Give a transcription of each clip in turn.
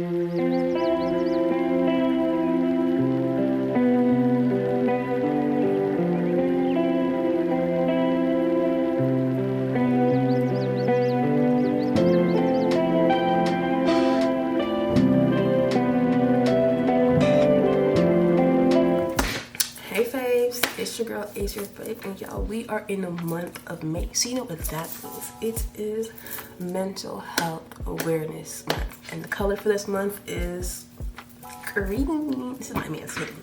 Hey faves, it's your girl Asia Babe, and y'all, we are in the month of May. So you know what that means. It is Mental Health Awareness Month, and the color for this month is green. This is my man's hoodie,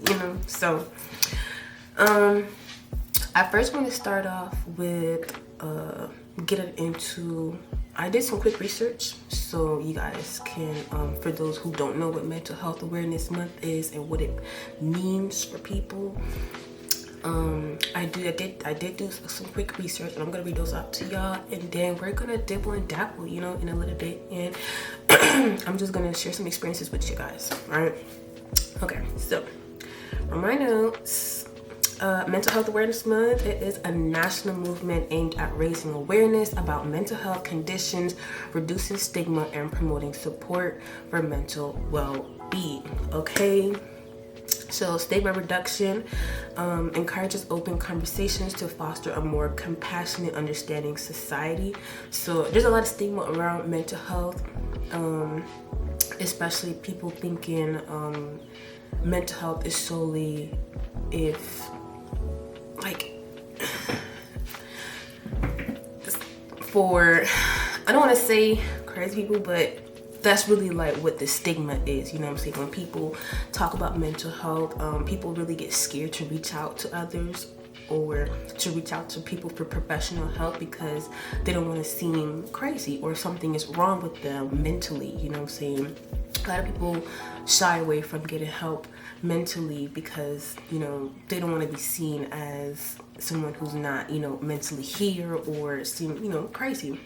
you know. So, I first want to start off with getting into. I did some quick research, so you guys can, for those who don't know what Mental Health Awareness Month is and what it means for people, I did do some quick research, and I'm gonna read those out to y'all, and then we're gonna dibble and dabble, you know, in a little bit, and I'm just gonna share some experiences with you guys. All right? Okay, so from my notes. Mental Health Awareness Month, it is a national movement aimed at raising awareness about mental health conditions, reducing stigma, and promoting support for mental well-being. Okay, so stigma reduction encourages open conversations to foster a more compassionate, understanding society. So there's a lot of stigma around mental health, especially people thinking mental health is solely if for, I don't want to say crazy people, but that's really like what the stigma is, you know what I'm saying? When people talk about mental health, people really get scared to reach out to others or to reach out to people for professional help because they don't want to seem crazy or something is wrong with them mentally, you know what I'm saying? A lot of people shy away from getting help mentally because, you know, they don't want to be seen as someone who's not, you know, mentally here or seem, you know, crazy.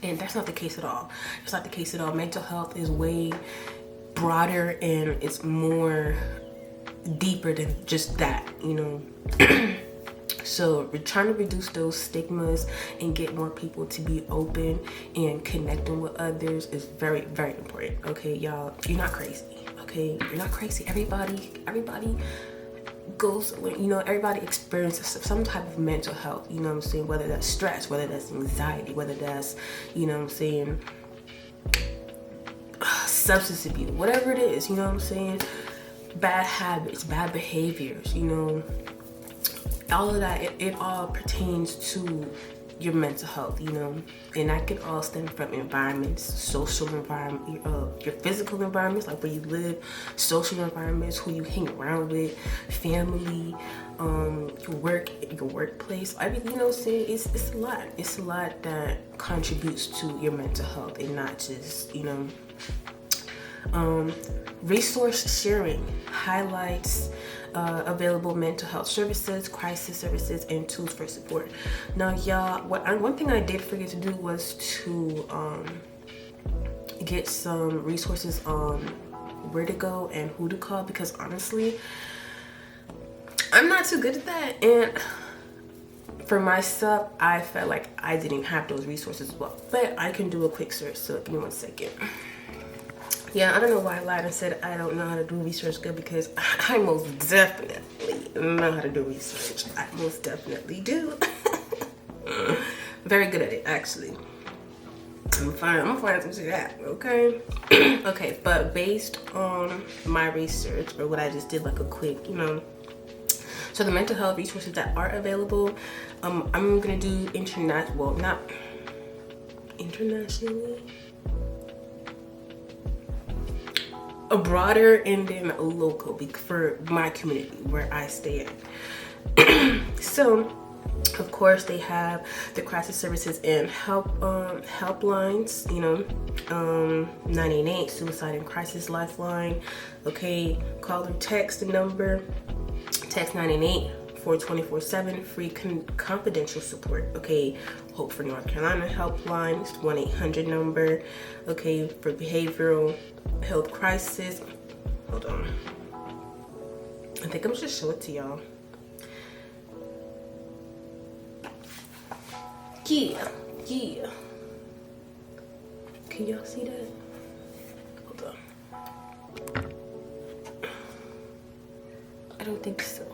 And that's not the case at all. It's not the case at all. Mental health is way broader and it's more deeper than just that, you know. So we're trying to reduce those stigmas and get more people to be open and connecting with others is very, very important. Okay, y'all, you're not crazy. Okay, you're not crazy. Everybody goes, you know, everybody experiences some type of mental health, you know what I'm saying? Whether that's stress, whether that's anxiety, whether that's, you know what I'm saying, substance abuse, whatever it is, you know what I'm saying? Bad habits, bad behaviors, you know, all of that, it all pertains to your mental health, you know, and that can all stem from environments, social environment, your physical environments, like where you live, social environments, who you hang around with, family, your workplace, everything, you know what I'm saying? It's a lot that contributes to your mental health and not just, you know, resource sharing highlights available mental health services, crisis services, and tools for support. Now, y'all, one thing I did forget to do was to get some resources on where to go and who to call, because honestly, I'm not too good at that. And for myself, I felt like I didn't have those resources as well. But I can do a quick search, so give me 1 second. Yeah, I don't know why I lied and said I don't know how to do research good, because I most definitely know how to do research. I most definitely do. Very good at it, actually. I'm gonna find some shit out, okay? Okay, but based on my research, or what I just did, like a quick, you know, so the mental health resources that are available, I'm gonna do not internationally, a broader, and then a local for my community where I stay at. So of course they have the crisis services and helplines, you know, 988 suicide and crisis lifeline. Okay, call or text the number, text 988 for 24/7 free confidential support. Okay, Hope for North Carolina helpline, it's 1-800 number. Okay, for behavioral health crisis, hold on, I think I'm just show it to y'all. Yeah, can y'all see that? Hold on. I don't think so.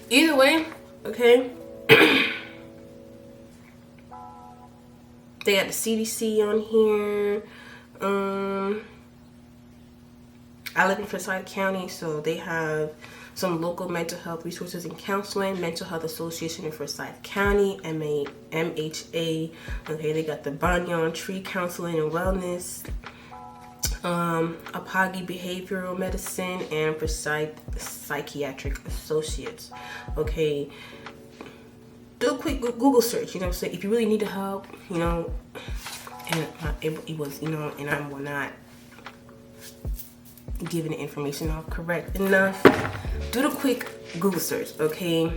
Either way, okay. They got the CDC on here. I live in Forsyth County, so they have some local mental health resources and counseling. Mental Health Association in Forsyth County, MHA. Okay, they got the Banyan Tree Counseling and Wellness, Apagi Behavioral Medicine, and Forsyth Psychiatric Associates. Okay, do a quick Google search, you know what I'm saying? If you really need the help, you know, and it was, you know, and I'm not giving the information off correct enough, do the quick Google search, okay?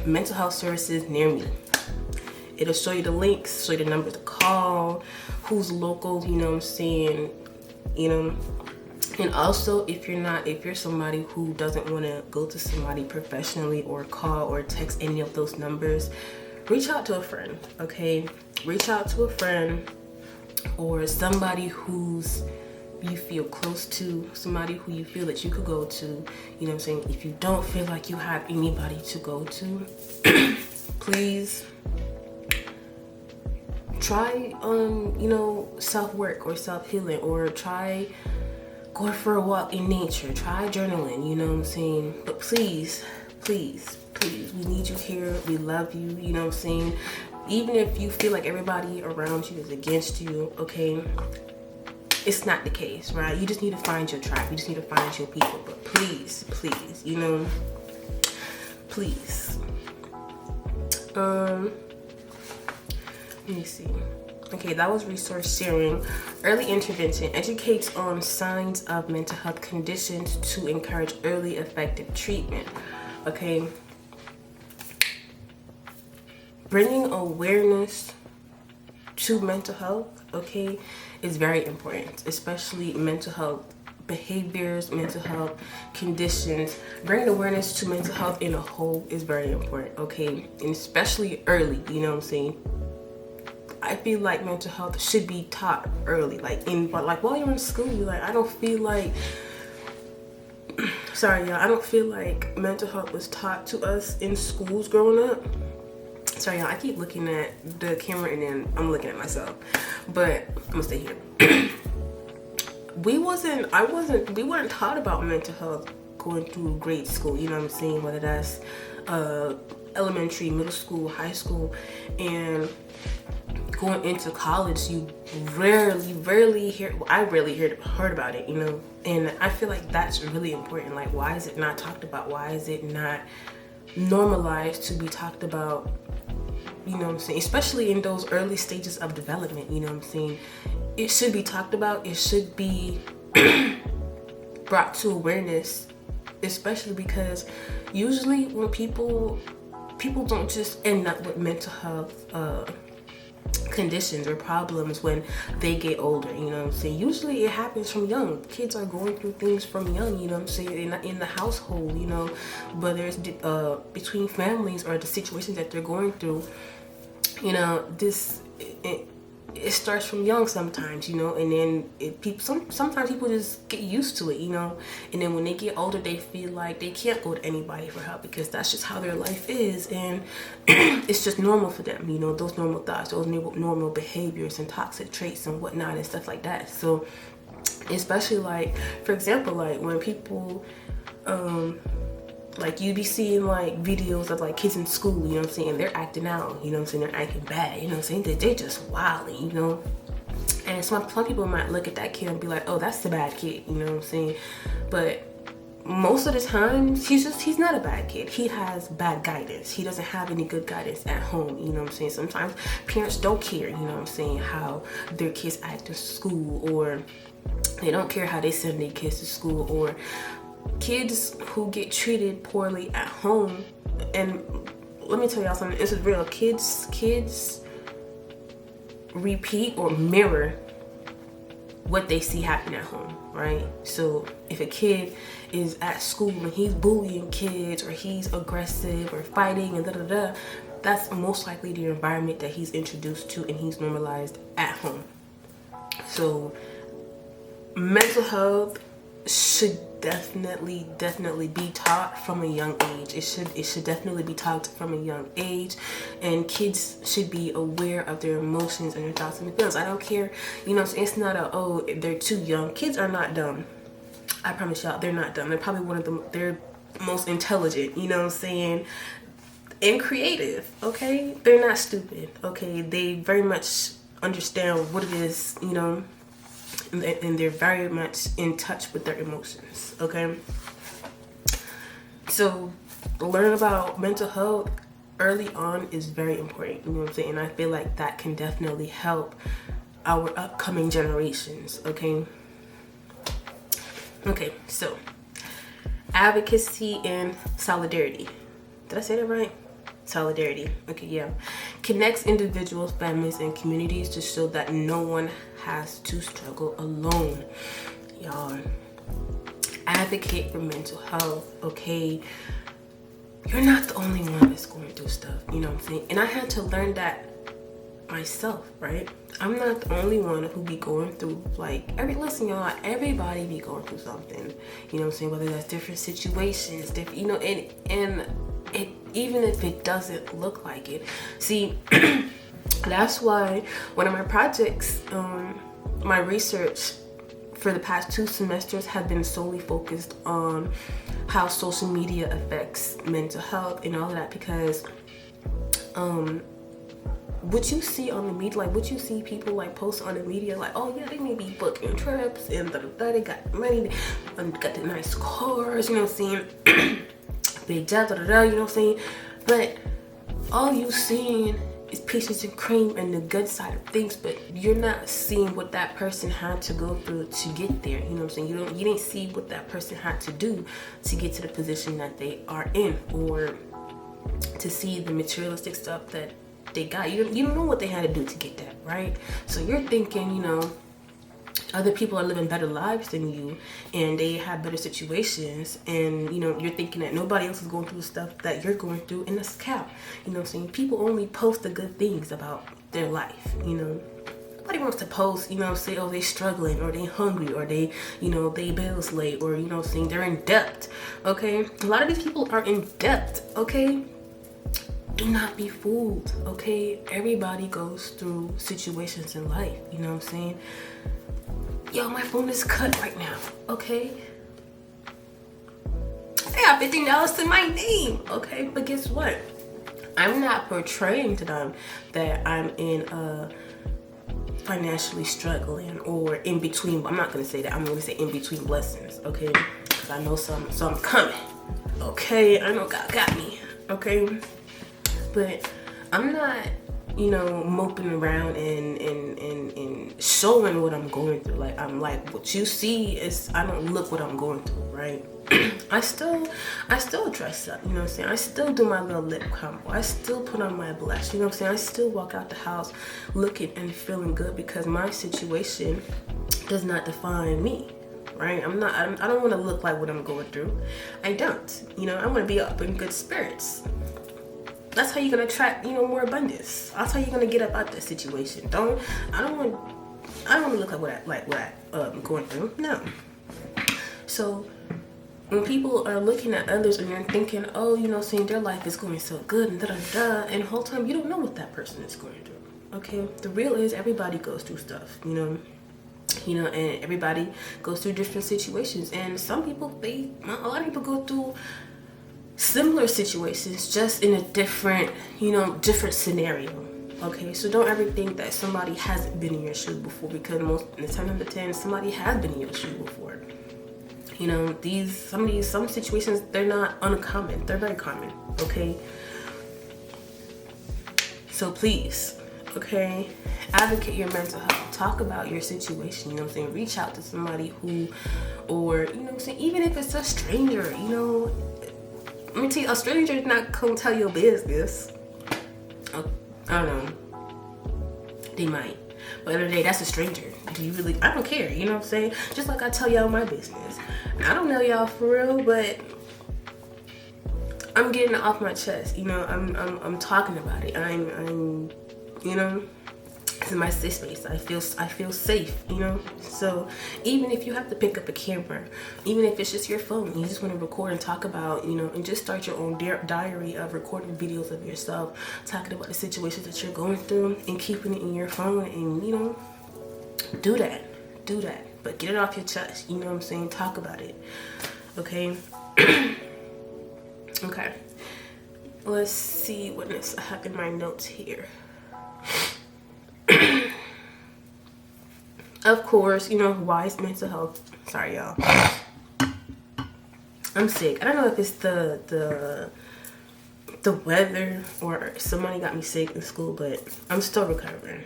Mental health services near me. It'll show you the links, show you the number to call, who's local, you know what I'm saying, you know. And also, if you're somebody who doesn't want to go to somebody professionally or call or text any of those numbers, reach out to a friend, okay? Reach out to a friend or somebody who's you feel close to, somebody who you feel that you could go to, you know what I'm saying? If you don't feel like you have anybody to go to, please try, you know, self-work or self-healing, or try going for a walk in nature, try journaling, you know what I'm saying? But please, please, please, we need you here. We love you, you know what I'm saying? Even if you feel like everybody around you is against you, okay, it's not the case, right? You just need to find your tribe. You just need to find your people. But please, please, you know, please. Let me see. Okay, that was resource sharing. Early intervention educates on signs of mental health conditions to encourage early effective treatment. Okay. Bringing awareness to mental health, okay, is very important, especially mental health behaviors, mental health conditions. Bringing awareness to mental health in a whole is very important, okay, and especially early, you know what I'm saying? I feel like mental health should be taught early, but while you're in school, I don't feel like, sorry y'all, I don't feel like mental health was taught to us in schools growing up. Sorry y'all, I keep looking at the camera and then I'm looking at myself, but I'm gonna stay here. We weren't taught about mental health going through grade school, you know what I'm saying? Whether that's elementary, middle school, high school, and going into college, you rarely hear, I rarely heard about it, you know? And I feel like that's really important. Like, why is it not talked about? Why is it not normalized to be talked about? You know what I'm saying? Especially in those early stages of development, you know what I'm saying? It should be talked about. It should be brought to awareness, especially because usually when people don't just end up with mental health conditions or problems when they get older, you know what I'm saying? Usually it happens from young. Kids are going through things from young, you know what I'm saying, in the household, you know, whether it's between families or the situations that they're going through, you know, it starts from young sometimes, you know, and then sometimes people just get used to it, you know, and then when they get older, they feel like they can't go to anybody for help because that's just how their life is, and it's just normal for them, you know, those normal thoughts, those normal behaviors and toxic traits and whatnot and stuff like that. So especially like, for example, like when people like you be seeing like videos of like kids in school, you know what I'm saying, they're acting out, you know what I'm saying, they're acting bad, you know what I'm saying, they're just wilding, you know. And some people might look at that kid and be like, oh, that's the bad kid, you know what I'm saying. But most of the time, he's not a bad kid. He has bad guidance. He doesn't have any good guidance at home, you know what I'm saying. Sometimes parents don't care, you know what I'm saying, how their kids act in school, or they don't care how they send their kids to school, or kids who get treated poorly at home. And let me tell y'all something, this is real. Kids repeat or mirror what they see happen at home, right? So if a kid is at school and he's bullying kids, or he's aggressive or fighting and that's most likely the environment that he's introduced to and he's normalized at home. So mental health should definitely be taught from a young age. It should definitely be taught from a young age, and kids should be aware of their emotions and their thoughts and feelings. I don't care, it's not they're too young. Kids are not dumb. I promise y'all, they're not dumb. They're probably they're most intelligent, and creative, okay? They're not stupid, okay? They very much understand what it is, and they're very much in touch with their emotions, okay? So learn about mental health early on is very important, And I feel like that can definitely help our upcoming generations, okay? Okay, so advocacy and solidarity. Did I say that right? Solidarity. Okay, yeah. Connects individuals, families, and communities to show that no one has to struggle alone. Y'all, advocate for mental health, okay? You're not the only one that's going through stuff, And I had to learn that myself, right? I'm not the only one who be going through, listen, y'all, everybody be going through something, whether that's different situations, different, and it, even if it doesn't look like it. See, that's why one of my projects, my research for the past 2 semesters have been solely focused on how social media affects mental health and all of that, because what you see on the media, what you see people post on the media, oh yeah, they may be booking trips and they got money and got the nice cars, big job, but all you seeing is peaches and cream and the good side of things, but you're not seeing what that person had to go through to get there. You didn't see what that person had to do to get to the position that they are in, or to see the materialistic stuff that they got. You don't know what they had to do to get that, right? So you're thinking, other people are living better lives than you, and they have better situations, and you're thinking that nobody else is going through the stuff that you're going through, and that's cap. People only post the good things about their life. Nobody wants to post, say, oh, they struggling, or they hungry, or they bills late, or they're in debt. Okay, a lot of these people are in debt. Okay, do not be fooled. Okay, everybody goes through situations in life. Yo, my phone is cut right now, okay? I got $15 to my name, okay? But guess what? I'm not portraying to them that I'm in financially struggling or in between. I'm not gonna say that. I'm gonna say in between blessings, okay? Because I know some coming, okay? I know God got me, okay? But I'm not, moping around and showing what I'm going through. I'm what you see is, I don't look what I'm going through, right? I still dress up, I still do my little lip combo. I still put on my blush, I still walk out the house looking and feeling good, because my situation does not define me, right? I don't want to look like what I'm going through. I don't, I want to be up in good spirits. That's how you're gonna attract, more abundance. That's how you're gonna get up out that situation. I don't want to look like what I'm going through. No. So when people are looking at others and they're thinking, oh, their life is going so good and and the whole time you don't know what that person is going through. Okay, the real is everybody goes through stuff. And everybody goes through different situations, and some people a lot of people go through similar situations, just in a different scenario. Okay, so don't ever think that somebody hasn't been in your shoe before, because most in the 10 out of 10, somebody has been in your shoe before. Some situations, they're not uncommon, they're very common. Okay, so please, okay, advocate your mental health. Talk about your situation. Reach out to somebody or even if it's a stranger. Let me tell you, a stranger is not gonna tell your business. I don't know. They might. But at the end of the day, that's a stranger. Do you really? I don't care. Just like I tell y'all my business. I don't know y'all for real, but I'm getting it off my chest. I'm talking about it. I'm is my safe space. I feel safe, you know. So even if you have to pick up a camera, even if it's just your phone, you just want to record and talk about, you know, and just start your own diary of recording videos of yourself, talking about the situations that you're going through and keeping it in your phone, and, you know, do that, but get it off your chest, you know what I'm saying? Talk about it, okay? Okay, let's see what else I have in my notes here. Of course, you know, why is mental health? Sorry, y'all. I'm sick. I don't know if it's the weather or somebody got me sick in school, but I'm still recovering.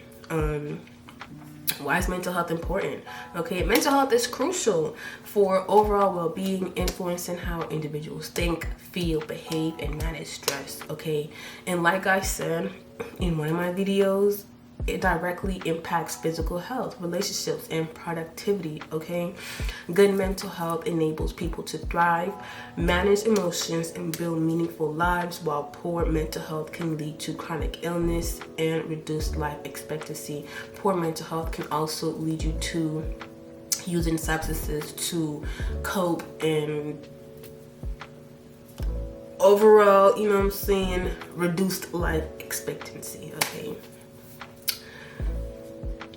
Why is mental health important? Okay, mental health is crucial for overall well-being, influencing how individuals think, feel, behave, and manage stress. Okay, and like I said in one of my videos, it directly impacts physical health, relationships, and productivity. Okay, good mental health enables people to thrive, manage emotions, and build meaningful lives, while poor mental health can lead to chronic illness and reduced life expectancy. Poor mental health can also lead you to using substances to cope, and overall, you know what I'm saying, reduced life expectancy. Okay.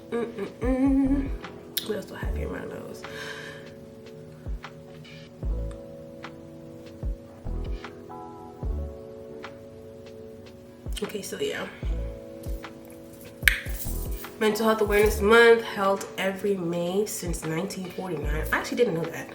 What else do I have here in my nose? Okay, so yeah. Mental Health Awareness Month, held every May since 1949. I actually didn't know that.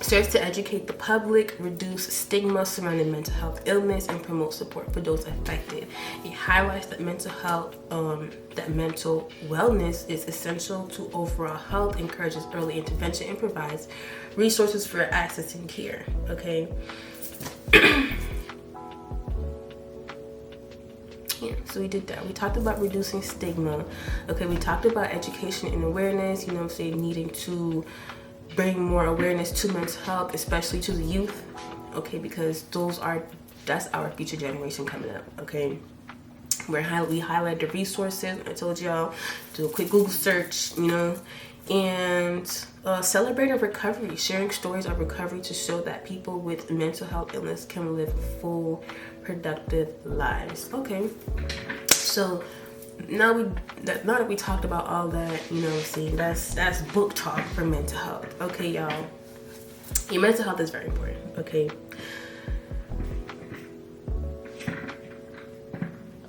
Serves to educate the public, reduce stigma surrounding mental health illness, and promote support for those affected. It highlights that mental health, that mental wellness is essential to overall health, encourages early intervention, and provides resources for accessing care. Okay. Yeah, so we did that. We talked about reducing stigma. Okay, we talked about education and awareness, you know what I'm saying, needing to bring more awareness to mental health, especially to the youth, okay, because that's our future generation coming up. Okay, we highlight the resources. I told y'all, do a quick Google search, you know, and celebrating recovery, sharing stories of recovery to show that people with mental health illness can live full, productive lives. Okay, so now that we talked about all that, you know what I'm saying, that's book talk for mental health. Okay, y'all, your mental health is very important. Okay,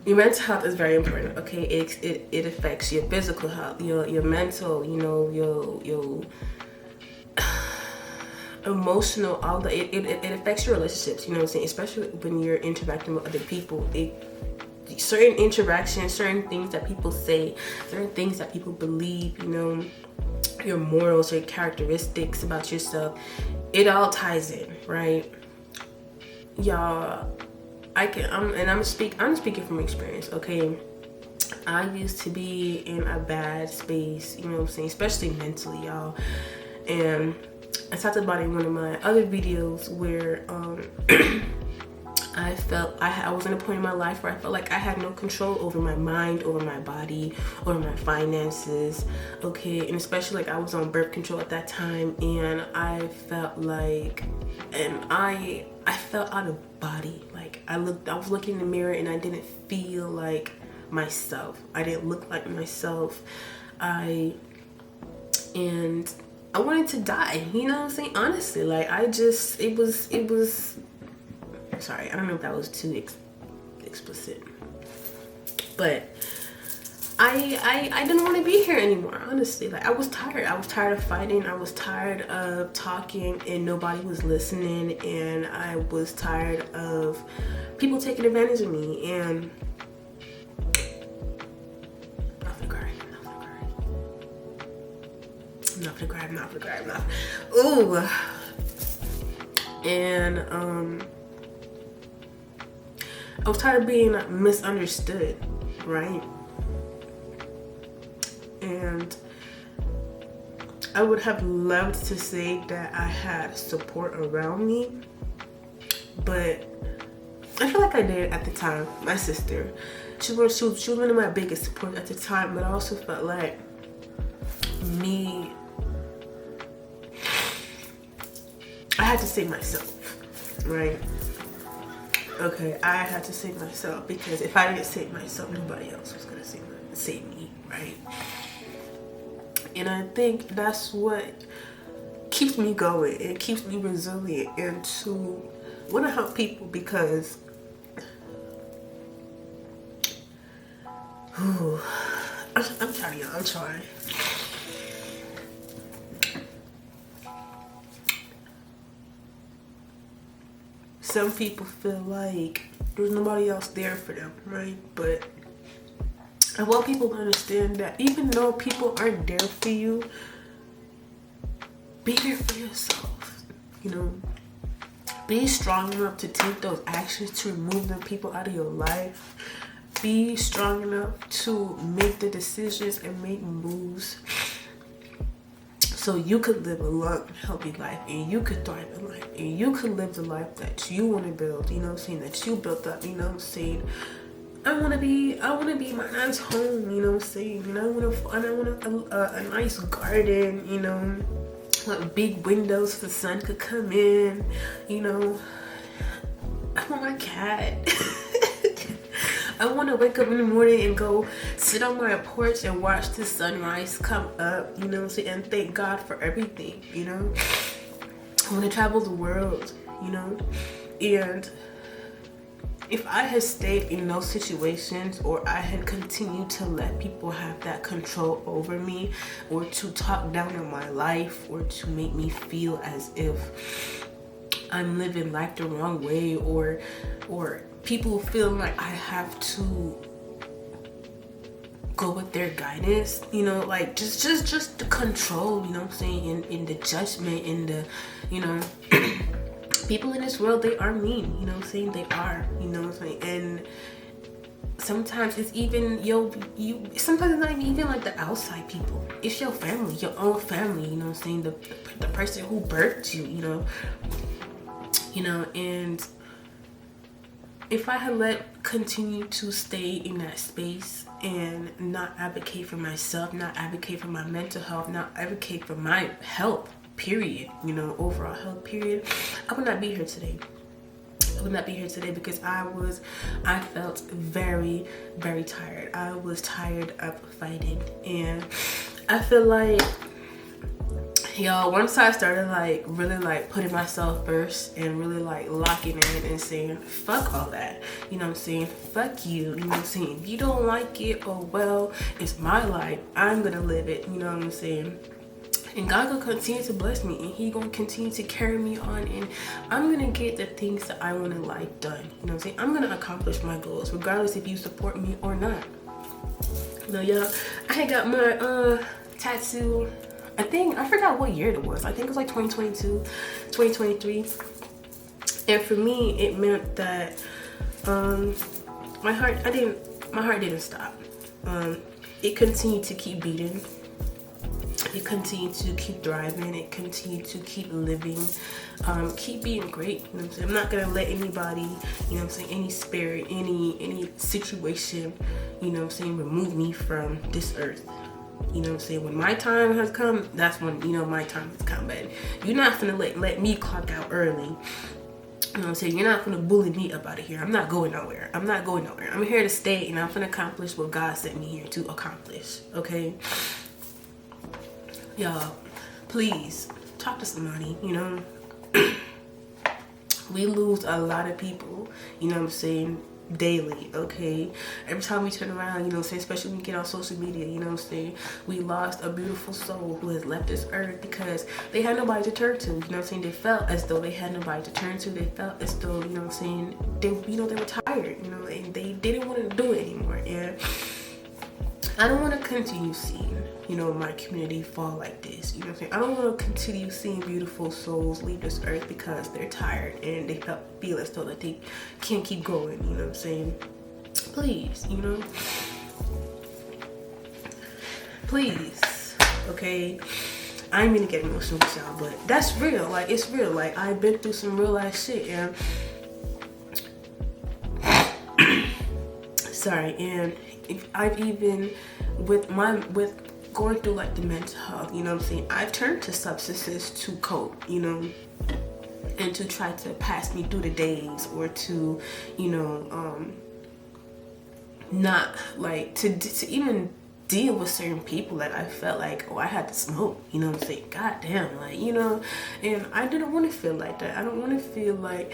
your mental health is very important. Okay, it affects your physical health, your mental, you know, your emotional, all the it affects your relationships, you know what I'm saying, especially when you're interacting with other people. Certain interactions, certain things that people say, certain things that people believe, you know, your morals, your characteristics about yourself, it all ties in, right? Y'all, I'm speaking from experience. Okay, I used to be in a bad space, you know what I'm saying, especially mentally, y'all. And I talked about it in one of my other videos where I felt I was in a point in my life where I felt like I had no control over my mind, over my body, over my finances. Okay, and especially like I was on birth control at that time, and I felt like, and I felt out of body. Like I was looking in the mirror and I didn't feel like myself. I didn't look like myself. I wanted to die, you know what I'm saying? Honestly, like it was sorry, I don't know if that was too explicit, but I didn't want to be here anymore, honestly. Like I was tired of fighting, I was tired of talking and nobody was listening, and I was tired of people taking advantage of me. And ooh. And I was tired of being misunderstood, right? And I would have loved to say that I had support around me, but I feel like I did at the time. My sister, she was one of my biggest supporters at the time, but I also felt like I had to save myself, right? Okay, I had to save myself, because if I didn't save myself, nobody else was gonna save me, right? And I think that's what keeps me going. It keeps me resilient and to want to help people, because I'm trying, y'all. I'm trying. Some people feel like there's nobody else there for them, right? But I want people to understand that even though people aren't there for you, be there for yourself. You know, be strong enough to take those actions to remove them people out of your life. Be strong enough to make the decisions and make moves so you could live a long, healthy life, and you could thrive in life, and you could live the life that you want to build, you know what I'm saying, that you built up, you know what I'm saying. I want to be my nice home, you know what I'm saying, and I want a nice garden, you know, with big windows so the sun could come in, you know. I want my cat. I want to wake up in the morning and go sit on my porch and watch the sunrise come up, you know what I'm saying, and thank God for everything, you know. I want to travel the world, you know. And if I had stayed in those situations, or I had continued to let people have that control over me, or to talk down on my life, or to make me feel as if I'm living life the wrong way, or people feel like I have to go with their guidance, you know, like just the control, you know what I'm saying, in the judgment, in the, you know, people in this world, they are mean, you know what I'm saying, they are, you know what I'm saying, and sometimes it's even sometimes it's not even like the outside people, it's your family, your own family, you know what I'm saying, the person who birthed you, you know, and if I had continue to stay in that space and not advocate for myself, not advocate for my mental health, not advocate for my health, period, you know, overall health, period, I would not be here today. I would not be here today, because I felt very, very tired. I was tired of fighting, and I feel like, y'all, once I started really putting myself first and really locking in and saying fuck all that, you know what I'm saying, fuck you, you know what I'm saying, if you don't like it, oh well, it's my life, I'm gonna live it, you know what I'm saying, and God gonna continue to bless me, and he gonna continue to carry me on, and I'm gonna get the things that I want in life done, you know what I'm saying, I'm gonna accomplish my goals regardless if you support me or not. You know, y'all, I had got my tattoo, I forgot what year it was. I think it was like 2022, 2023. And for me, it meant that my heart didn't stop. It continued to keep beating. It continued to keep thriving. It continued to keep living. Keep being great. You know what I'm saying? I'm not gonna let anybody, you know what I'm saying, any spirit, any situation, you know what I'm saying, remove me from this earth. You know what I'm saying? When my time has come, that's when, you know, my time has come. But you're not gonna let me clock out early. You know what I'm saying? You're not gonna bully me up out of here. I'm not going nowhere. I'm not going nowhere. I'm here to stay, and I'm gonna accomplish what God sent me here to accomplish. Okay? Y'all, please talk to somebody, you know. We lose a lot of people, you know what I'm saying, daily, okay? Every time we turn around, you know what I'm saying, especially when we get on social media, you know what I'm saying, we lost a beautiful soul who has left this earth because they had nobody to turn to, you know what I'm saying, they felt as though they had nobody to turn to, they felt as though, you know what I'm saying, they were tired, you know, and they didn't want to do it anymore, and I don't want to continue seeing, you know, my community fall like this, you know what I'm saying, I don't want to continue seeing beautiful souls leave this earth because they're tired and they feel as though that they can't keep going, you know what I'm saying, please, you know, please, okay, I ain't mean to get emotional with y'all, but that's real, like, it's real, like, I've been through some real ass shit, and sorry, and if I've even with going through like the mental health, you know what I'm saying, I've turned to substances to cope, you know, and to try to pass me through the days, or to, you know, not like to even deal with certain people that I felt like, oh, I had to smoke, you know what I'm saying, god damn, like, you know. And I didn't want to feel like that. I don't want to feel like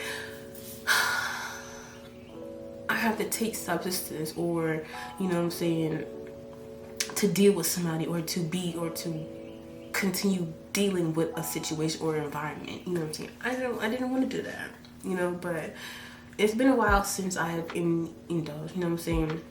I have to take substances, or, you know what I'm saying, to deal with somebody, or to be, or to continue dealing with a situation or environment, you know what I'm saying. I didn't want to do that, you know. But it's been a while since I have indulged, you know what I'm saying.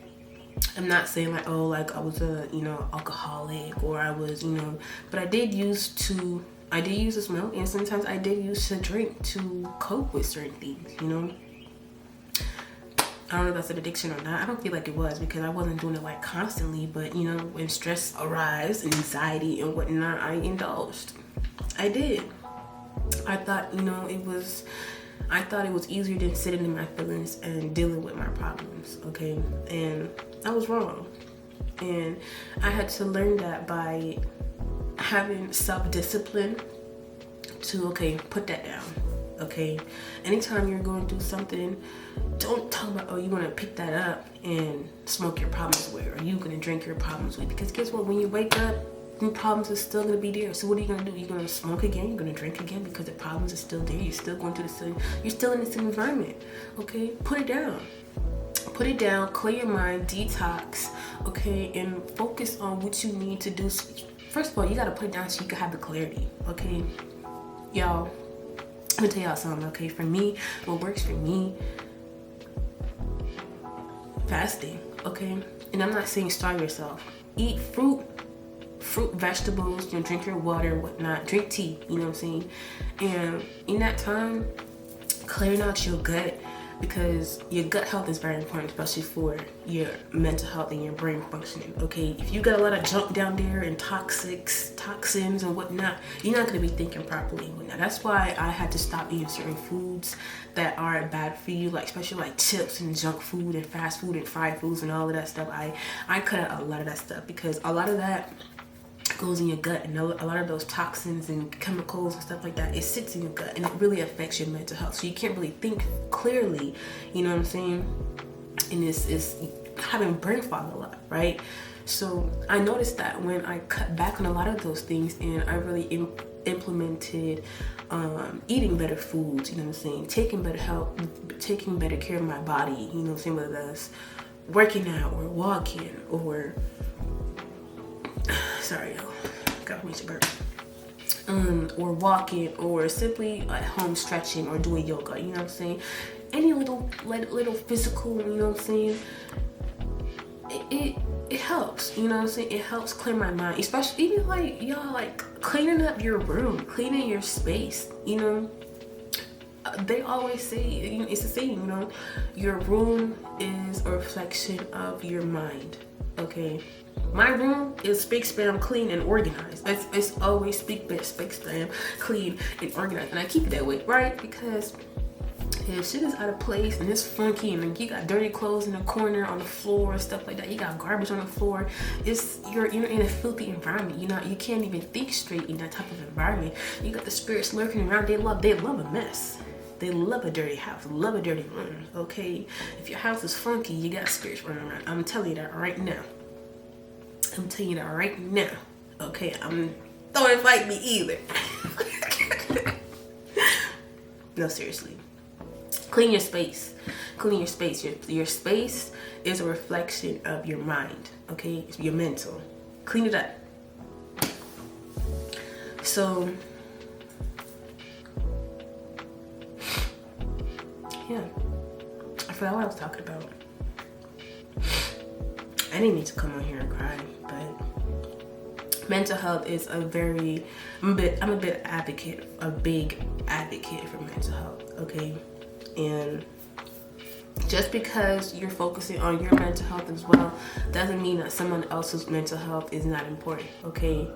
I'm not saying like, oh, like I was a, you know, alcoholic, or I was, you know, but I did use to smoke, and sometimes I did use to drink to cope with certain things, you know. I don't know if that's an addiction or not. I don't feel like it was, because I wasn't doing it like constantly, but, you know, when stress arrives and anxiety and whatnot, I indulged. I did. I thought it was easier than sitting in my feelings and dealing with my problems, okay? And I was wrong. And I had to learn that by having self-discipline to, okay, put that down, okay? Anytime you're going through something, don't talk about, oh, you want to pick that up and smoke your problems away, or you going to drink your problems away. Because guess what? When you wake up, the problems are still going to be there. So what are you going to do? You're going to smoke again? You're going to drink again, because the problems are still there. You're still going through the same, you're still in the same environment, okay? Put it down. Put it down, clear your mind, detox, okay? And focus on what you need to do. First of all, you got to put it down so you can have the clarity, okay? Y'all, let me tell y'all something, okay? For me, what works for me, fasting, okay? And I'm not saying starve yourself. Eat fruit, vegetables, you know, drink your water, whatnot, drink tea, you know what I'm saying? And in that time, clearing out your gut, because your gut health is very important, especially for your mental health and your brain functioning, okay? If you got a lot of junk down there and toxins and whatnot, you're not going to be thinking properly and whatnot. That's why I had to stop eating certain foods that are bad for you, like especially like chips and junk food and fast food and fried foods and all of that stuff. I cut out a lot of that stuff, because a lot of that goes in your gut, and a lot of those toxins and chemicals and stuff like that, it sits in your gut, and it really affects your mental health. So you can't really think clearly, you know what I'm saying? And it's having brain fog a lot, right? So I noticed that when I cut back on a lot of those things, and I really implemented eating better foods, you know what I'm saying, taking better care of my body, you know what I'm saying, whether that's working out or walking, or sorry, y'all, got me to burp. Or walking, or simply at home stretching, or doing yoga, you know what I'm saying? Any little physical, you know what I'm saying? It helps, you know what I'm saying? It helps clear my mind, especially even like y'all, like cleaning up your room, cleaning your space, you know. They always say, it's the same, you know, your room is a reflection of your mind, okay? My room is spick, span, clean, and organized. It's always spick, span, clean, and organized. And I keep it that way, right? Because if shit is out of place and it's funky, and you got dirty clothes in the corner on the floor and stuff like that, you got garbage on the floor, you're in a filthy environment. You can't even think straight in that type of environment. You got the spirits lurking around. They love a mess. They love a dirty house, love a dirty room, okay? If your house is funky, you got spirits running around. I'm telling you that right now. Okay? Don't invite me either. No, seriously. Clean your space. Your space is a reflection of your mind, okay? It's your mental. Clean it up. So, yeah. I forgot what I was talking about. I didn't need to come on here and cry, but mental health is I'm a big advocate for mental health, okay? And just because you're focusing on your mental health as well, doesn't mean that someone else's mental health is not important, okay?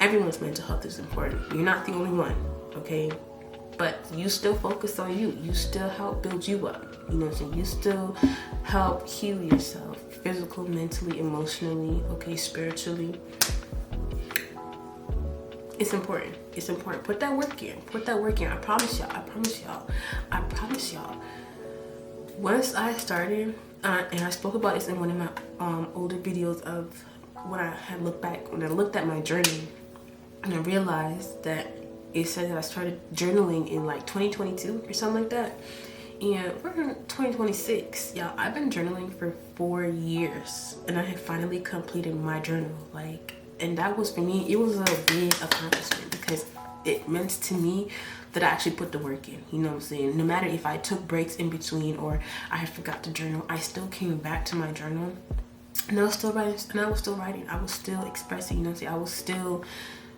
Everyone's mental health is important. You're not the only one, okay? but you still focus on you. You still help build you up. You know what I'm saying? You still help heal yourself, physical, mentally, emotionally, okay, spiritually. It's important. It's important. Put that work in. Put that work in. I promise y'all. I promise y'all. I promise y'all. Once I started, and I spoke about this in one of my older videos of when I had looked back, when I looked at my journey, and I realized that it said that I started journaling in like 2022 or something like that. And we're in 2026. Y'all, I've been journaling for 4 years, and I had finally completed my journal. Like, and that was, for me, it was a big accomplishment because it meant to me that I actually put the work in. You know what I'm saying? No matter if I took breaks in between or I forgot to journal, I still came back to my journal, and I was still writing. I was still expressing. You know what I'm saying? I was still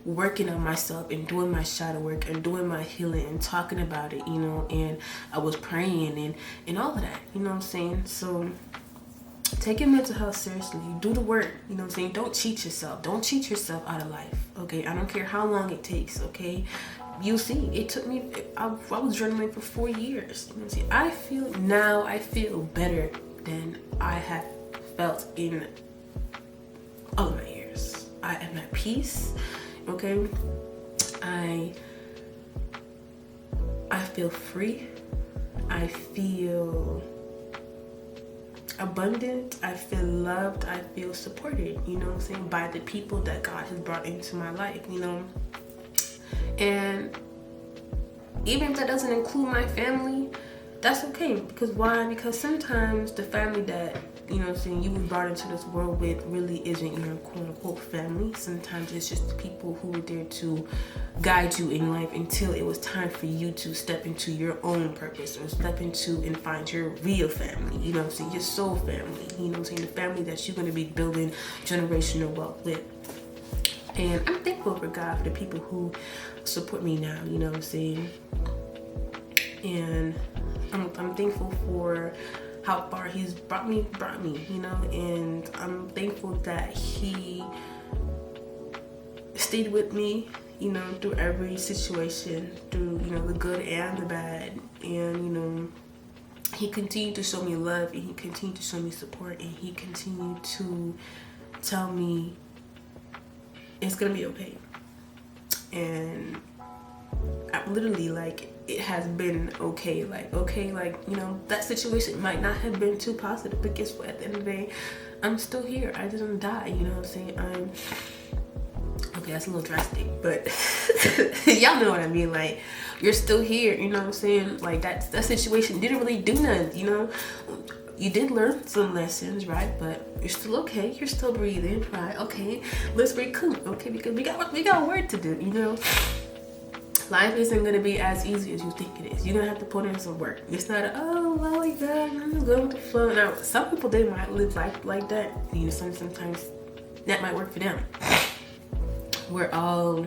working on myself and doing my shadow work and doing my healing and talking about it, you know, and I was praying and all of that, you know what I'm saying? So take your mental health seriously. Do the work, you know what I'm saying? Don't cheat yourself. Don't cheat yourself out of life, okay? I don't care how long it takes, okay? You'll see. It took me, I was journaling for 4 years, you know what I'm saying? I feel better than I have felt in all of my years. I am at peace. Okay, I feel free. I feel abundant. I feel loved. I feel supported, you know what I'm saying, by the people that God has brought into my life, you know. And even if that doesn't include my family, that's okay. Because why? Because sometimes the family that, you know what I'm saying, you were brought into this world with really isn't your quote unquote family. Sometimes it's just the people who were there to guide you in life until it was time for you to step into your own purpose or step into and find your real family, you know what I'm saying, your soul family, you know what I'm saying, the family that you're going to be building generational wealth with. And I'm thankful for God for the people who support me now, you know what I'm saying, and I'm thankful for how far he's brought me, you know, and I'm thankful that he stayed with me, you know, through every situation, through, you know, the good and the bad, and, you know, he continued to show me love, and he continued to show me support, and he continued to tell me it's gonna be okay. And I literally, like, it has been okay, like, you know, that situation might not have been too positive, but guess what, at the end of the day, I'm still here. I didn't die, you know what I'm saying? Okay, that's a little drastic, but y'all know what I mean, like, you're still here, you know what I'm saying? Like, that situation didn't really do nothing, you know? You did learn some lessons, right? But you're still okay, you're still breathing, right? Okay, let's recoup, okay, because we got work to do, you know? Life isn't going to be as easy as you think it is. You're going to have to put in some work. It's not oh, well, like that, I'm just going with the flow. Now, some people, they might live life like that. You know, sometimes that might work for them. We all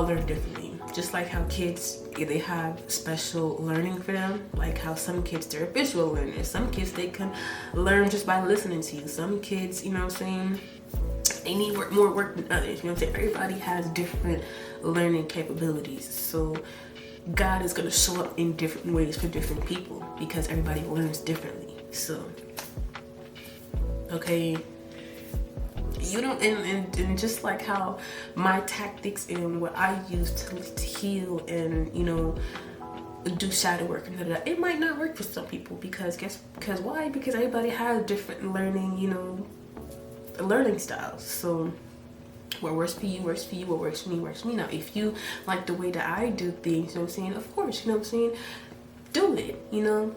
learn differently. Just like how kids, they have special learning for them. Like how some kids, they're visual learners. Some kids, they can learn just by listening to you. Some kids, you know what I'm saying, they need more work than others. You know what I'm saying? Everybody has different learning capabilities. So God is going to show up in different ways for different people because everybody learns differently. So, okay, you don't, and just like how my tactics and what I use to heal and, you know, do shadow work and that, it might not work for some people because why? Because everybody has different learning, you know, learning styles. So what works for you works for you, what works for me works for me. Now if you like the way that I do things, you know what I'm saying, of course, you know what I'm saying, do it, you know.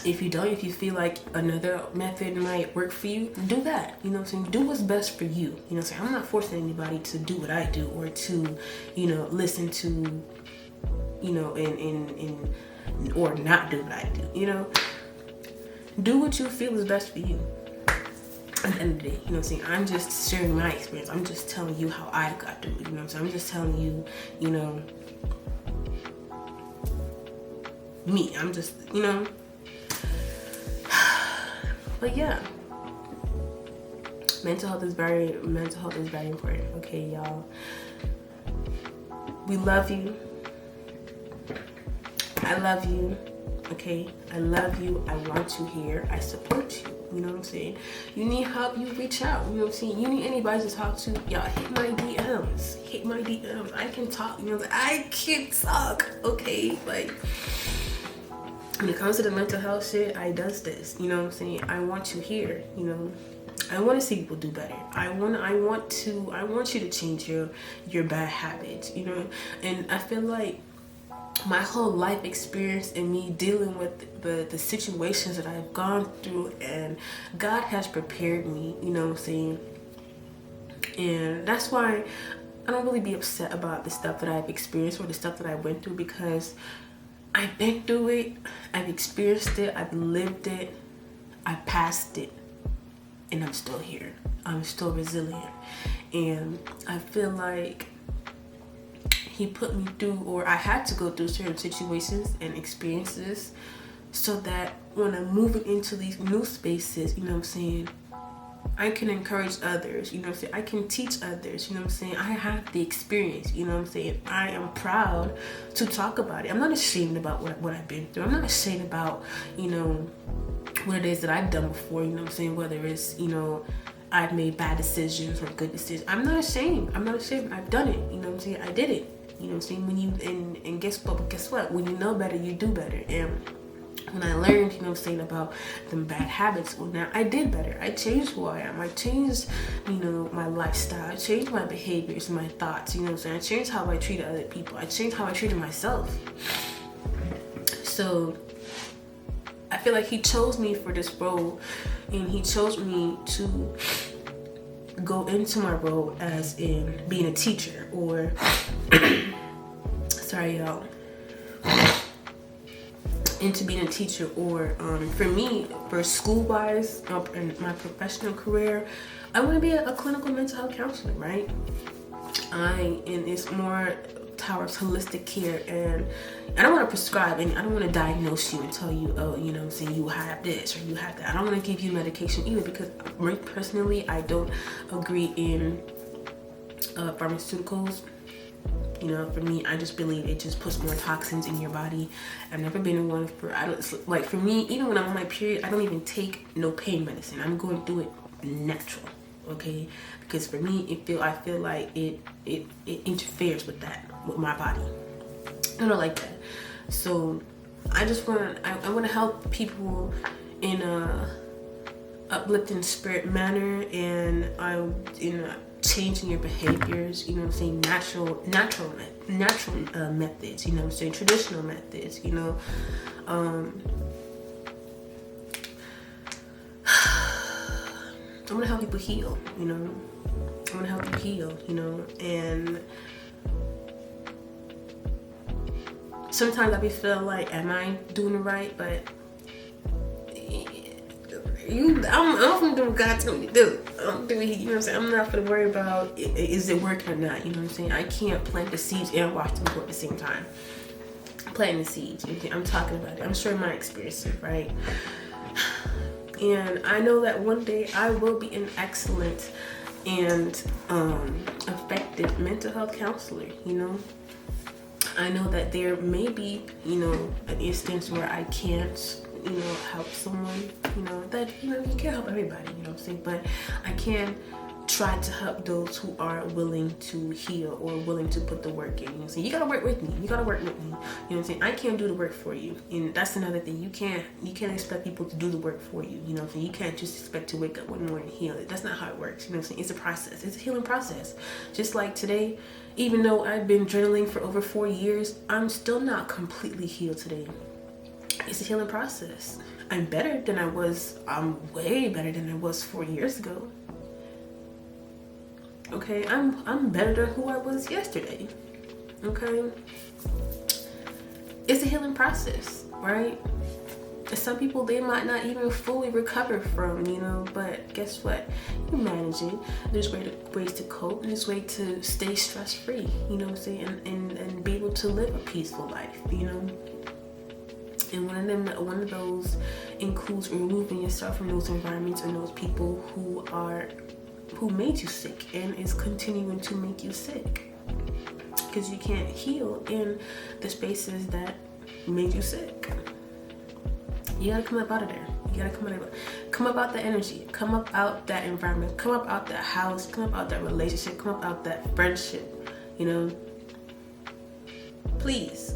If you don't, if you feel like another method might work for you, do that, you know what I'm saying. Do what's best for you, you know what I'm saying. I'm not forcing anybody to do what I do or to, you know, listen to, you know, and or not do what I do, you know. Do what you feel is best for you. At the end of the day, you know what I'm saying? I'm just sharing my experience. I'm just telling you how I got through it, you know what I'm saying? I'm just telling you, you know, me. I'm just, you know. But yeah. Mental health is very important, okay, y'all? We love you. I love you. Okay, I love you. I want you here. I support you. You know what I'm saying? You need help, you reach out. You know what I'm saying? You need anybody to talk to, y'all hit my DMs. Hit my DMs. I can talk. You know, I can talk. Okay, like when it comes to the mental health shit, I does this. You know what I'm saying? I want you here. You know, I want to see people do better. I want you to change your bad habits. You know, and I feel like my whole life experience and me dealing with the situations that I've gone through, and God has prepared me, you know what I'm saying? And that's why I don't really be upset about the stuff that I've experienced or the stuff that I went through, because I've been through it, I've experienced it, I've lived it, I've passed it, and I'm still here. I'm still resilient. And I feel like he put me through, or I had to go through certain situations and experiences so that when I'm moving into these new spaces, you know what I'm saying, I can encourage others, you know what I'm saying, I can teach others, you know what I'm saying, I have the experience, you know what I'm saying, I am proud to talk about it. I'm not ashamed about what I've been through. I'm not ashamed about, you know, what it is that I've done before, you know what I'm saying, whether it's, you know, I've made bad decisions or good decisions. I'm not ashamed. I've done it, you know what I'm saying, I did it. You know what I'm saying? When you and guess what? When you know better, you do better. And when I learned, you know what I'm saying, about them bad habits, well, now I did better. I changed who I am. I changed, you know, my lifestyle. I changed my behaviors, my thoughts, you know what I'm saying? I changed how I treated other people. I changed how I treated myself. So I feel like he chose me for this role, and he chose me to go into my role as in being a teacher, or sorry y'all, into being a teacher, or for me, for school wise, in my professional career, I want to be a clinical mental health counselor, right? And it's more towards holistic care, and I don't want to prescribe and I don't want to diagnose you and tell you, oh, you know what I'm saying, you have this or you have that. I don't want to give you medication either, because personally, I don't agree in pharmaceuticals. You know, for me, I just believe it just puts more toxins in your body. I've never been one for, I don't, like for me, even when I'm on my period, I don't even take no pain medicine. I'm going through it natural, okay? Because for me, I feel like it interferes with my body. I don't like that. So I just want to help people in a uplifting spirit manner, and changing your behaviors, you know what I'm saying, natural methods, you know what I'm saying, traditional methods, you know. I'm gonna help people heal, you know. I'm gonna help you heal, you know. And sometimes I be feel like, am I doing it right? But I'm gonna do what God told me to do. I'm doing, you know what I'm saying. I'm not gonna worry about is it working or not. You know what I'm saying. I can't plant the seeds and watch them grow at the same time. Planting the seeds. I'm talking about it. I'm sharing my experiences, right? And I know that one day I will be an excellent and effective mental health counselor. You know, I know that there may be, you know, an instance where I can't, you know, help someone, you know, that, you know, you can't help everybody, you know what I'm saying, but I can try to help those who are willing to heal or willing to put the work in. You know what I'm saying? You gotta work with me. You know what I'm saying? I can't do the work for you. And that's another thing. You can't expect people to do the work for you. You know what I'm saying? You can't just expect to wake up one morning and heal it. That's not how it works. You know what I'm saying? It's a process. It's a healing process. Just like today, even though I've been journaling for over 4 years, I'm still not completely healed today. It's a healing process. I'm better than I was. I'm way better than I was 4 years ago. Okay, I'm better than who I was yesterday. Okay, it's a healing process, right? And some people, they might not even fully recover from, you know, but guess what? You manage it. There's ways to cope. There's ways to stay stress-free, you know what I'm saying, and be able to live a peaceful life, you know. And one of those includes removing yourself from those environments and those people who made you sick and is continuing to make you sick. Because you can't heal in the spaces that made you sick. You gotta come up out of there. You gotta come up out the energy, come up out that environment, come up out that house, come up out that relationship, come up out that friendship, you know. Please,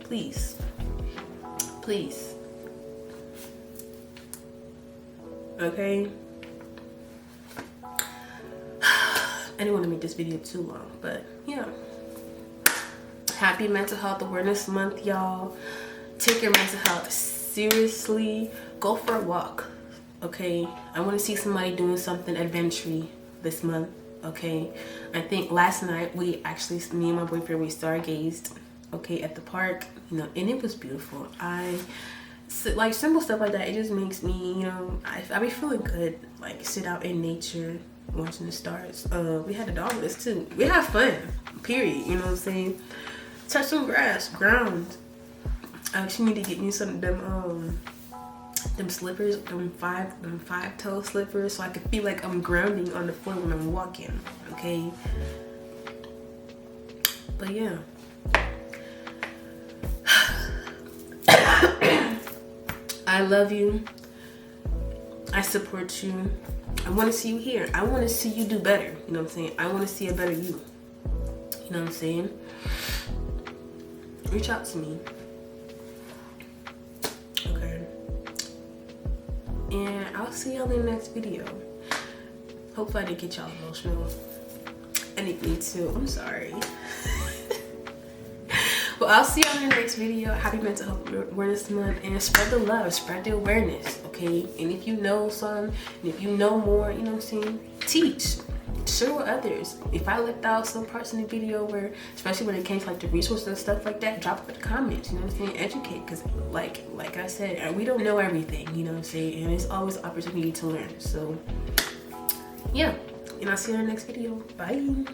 please, please. Okay? I didn't want to make this video too long, but yeah. Happy Mental Health Awareness Month, y'all. Take your mental health seriously. Go for a walk, okay? I want to see somebody doing something adventure this month, okay? I think last night me and my boyfriend, we stargazed, okay, at the park, you know, and it was beautiful. Like simple stuff like that, it just makes me, you know, I be feeling good. Like sit out in nature, watching the stars. We had a dog with us too. We have fun, period. You know what I'm saying? Touch some ground. I actually need to get me some of them slippers, them five toe slippers, so I can feel like I'm grounding on the floor when I'm walking. Okay. But yeah. I love you. I support you. I want to see you here. I want to see you do better. You know what I'm saying? I want to see a better you. You know what I'm saying? Reach out to me. Okay. And I'll see y'all in the next video. Hopefully I didn't get y'all emotional. I didn't need to. I'm sorry. Well, I'll see y'all in the next video. Happy Mental Health Awareness Month, and spread the love, spread the awareness, okay? And if you know some, and if you know more, you know what I'm saying, teach, share with others. If I left out some parts in the video where, especially when it came to like the resources and stuff like that, drop it in the comments, you know what I'm saying, educate, because like I said, we don't know everything, you know what I'm saying, and it's always an opportunity to learn. So yeah, and I'll see you in the next video. Bye.